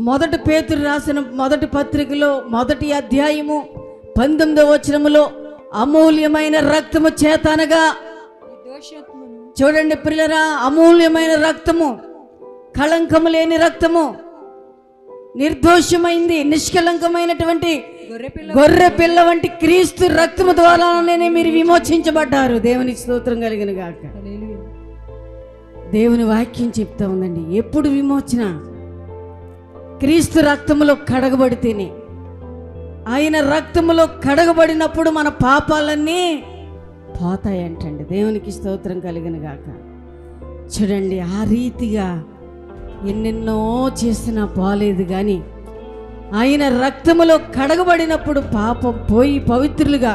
మొదటి పేతురు రాసిన మొదటి పత్రికలో మొదటి అధ్యాయము 19వ వచనములో అమూల్యమైన రక్తము చేతనగా, చూడండి ప్రియులారా, అమూల్యమైన రక్తము, కళంకము లేని రక్తము, నిర్దోషమైంది, నిష్కలంకమైనటువంటి గొర్రె పిల్ల వంటి క్రీస్తు రక్తము ద్వారానే మీరు విమోచించబడ్డారు. దేవునికి స్తోత్రం కలిగిన గాక. దేవుని వాక్యం చెప్తా ఉందండి, ఎప్పుడు విమోచన? క్రీస్తు రక్తములో కడగబడితేనే. ఆయన రక్తములో కడగబడినప్పుడు మన పాపాలన్నీ పోతాయంటండి. దేవునికి స్తోత్రం కలిగిన గాక. చూడండి, ఆ రీతిగా ఎన్నెన్నో చేసినా పోలేదు, కానీ ఆయన రక్తములో కడగబడినప్పుడు పాపం పోయి పవిత్రులుగా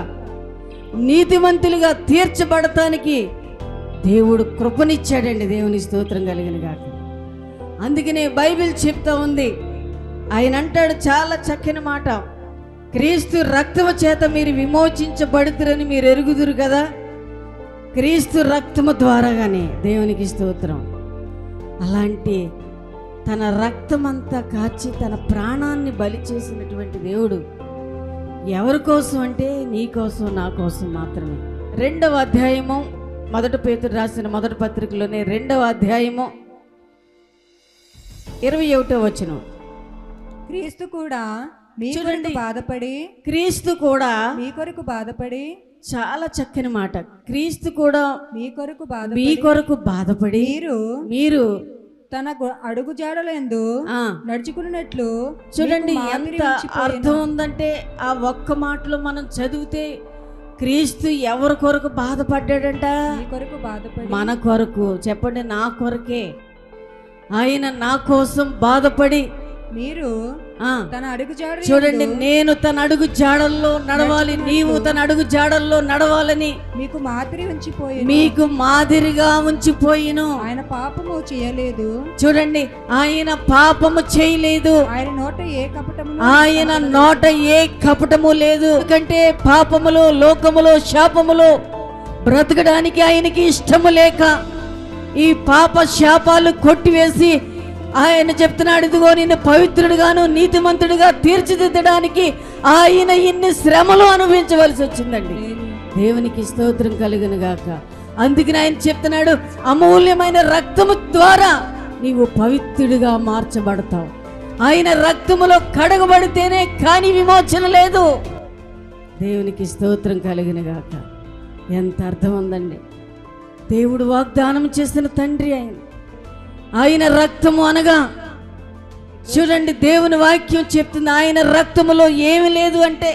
నీతిమంతులుగా తీర్చబడటానికి దేవుడు కృపనిచ్చాడండి. దేవుని స్తోత్రం కలిగిన గాక. అందుకనే బైబిల్ చెప్తా ఉంది, ఆయన అంటాడు చాలా చక్కని మాట, క్రీస్తు రక్తము చేత మీరు విమోచించబడుతురని మీరు ఎరుగుదురు కదా. క్రీస్తు రక్తము ద్వారాగానే. దేవునికి స్తోత్రం. అలాంటి తన రక్తమంతా కాచి తన ప్రాణాన్ని బలి చేసినటువంటి దేవుడు ఎవరి కోసం అంటే నీ కోసం, నా కోసం మాత్రమే. 2వ అధ్యాయము మొదటి పేతురు రాసిన మొదటి పత్రికలోనే 2వ అధ్యాయము 21వ వచనం. క్రీస్తు కూడా మీ కొరకు బాధపడి, క్రీస్తు కూడా మీ కొరకు బాధపడి, చాలా చక్కని మాట, క్రీస్తు కూడా మీ కొరకు బాధపడి మీరు తన అడుగు జాడలందు నడుచుకున్నట్లు. చూడండి ఎంత అర్థం ఉందంటే, ఆ ఒక్క మాటలో మనం చదివితే క్రీస్తు ఎవరి కొరకు బాధపడ్డాడంట? మన కొరకు. చెప్పండి, నా కొరకే. ఆయన నా కోసం బాధపడి మీరు తన అడుగు జాడ, చూడండి, నేను తన అడుగు జాడల్లో నడవాలి, నీవు తన అడుగు జాడల్లో నడవాలని మీకు మాదిరిగా ఉంచిపోయిను. ఆయన పాపము చేయలేదు. చూడండి, ఆయన పాపము చేయలేదు. ఆయన నోట ఏ కపటము లేదు. ఎందుకంటే పాపములో, లోకములో, శాపములో బ్రతకడానికి ఆయనకి ఇష్టము లేక ఈ పాప శాపాలు కొట్టివేసి ఆయన చెప్తున్నాడు, ఇదిగో నిన్ను పవిత్రుడుగాను నీతిమంతుడిగా తీర్చిదిద్దడానికి ఆయన ఇన్ని శ్రమలు అనుభవించవలసి వచ్చిందండి. దేవునికి స్తోత్రం కలుగును గాక. అందుకని ఆయన చెప్తున్నాడు, అమూల్యమైన రక్తము ద్వారా నీవు పవిత్రుడిగా మార్చబడతావు. ఆయన రక్తములో కడగబడితేనే కానీ విమోచన లేదు. దేవునికి స్తోత్రం కలుగును గాక. ఎంత అర్థం ఉందండి. దేవుడు వాగ్దానం చేసిన తండ్రి ఆయన రక్తము అనగా, చూడండి, దేవుని వాక్యం చెప్తుంది, ఆయన రక్తములో ఏమి లేదు అంటే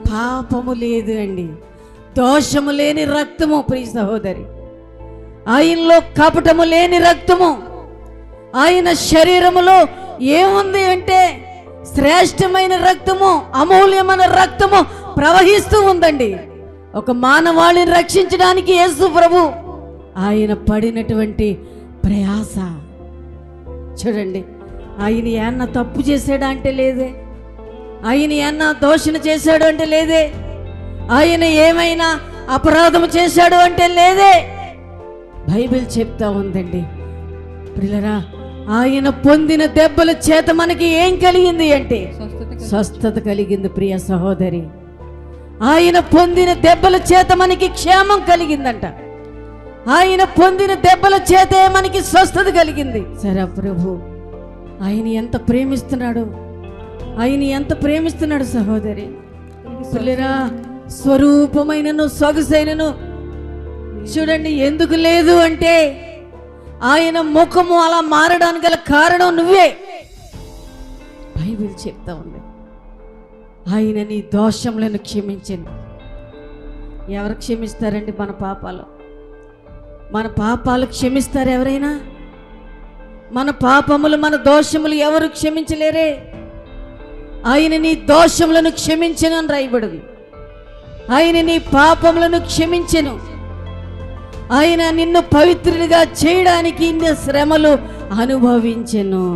పాపము లేదు అండి, దోషము లేని రక్తము. ప్రియ సహోదరి, ఆయనలో కపటము లేని రక్తము. ఆయన శరీరములో ఏముంది అంటే శ్రేష్టమైన రక్తము, అమూల్యమైన రక్తము ప్రవహిస్తూ ఉందండి. ఒక మానవాళిని రక్షించడానికి యేసు ప్రభు ఆయన పడినటువంటి ప్రయాస చూడండి. ఆయన ఏమన్నా తప్పు చేశాడు అంటే లేదే, ఆయన ఏమన్నా దోషణ చేశాడు అంటే లేదే, ఆయన ఏమైనా అపరాధం చేశాడు అంటే లేదే. బైబిల్ చెప్తా ఉందండి ప్రియులారా, ఆయన పొందిన దెబ్బల చేత మనకి ఏం కలిగింది అంటే స్వస్థత కలిగింది. ప్రియ సహోదరి, ఆయన పొందిన దెబ్బల చేత మనకి క్షేమం కలిగిందంట. ఆయన పొందిన దెబ్బల చేతే మనకి స్వస్థత కలిగింది. సరే ప్రభు ఆయన ఎంత ప్రేమిస్తున్నాడు, ఆయన ఎంత ప్రేమిస్తున్నాడు సహోదరి. పిల్లరా, స్వరూపమైనను సొగసైనను చూడండి ఎందుకు లేదు అంటే ఆయన ముఖము అలా మారడానికి గల కారణం నువ్వే. బైబిల్ చెప్తా ఉంది, ఆయన నీ దోషములను క్షమించను. ఎవరు క్షమిస్తారండి మన పాపాలు? మన పాపాలు క్షమిస్తారు ఎవరైనా? మన పాపములు, మన దోషములు ఎవరు క్షమించలేరే. ఆయన నీ దోషములను క్షమించను అని రాయబడింది. ఆయన నీ పాపములను క్షమించెను. ఆయన నిన్ను పవిత్రుడిగా చేయడానికి ఇన్ని శ్రమలు అనుభవించెను.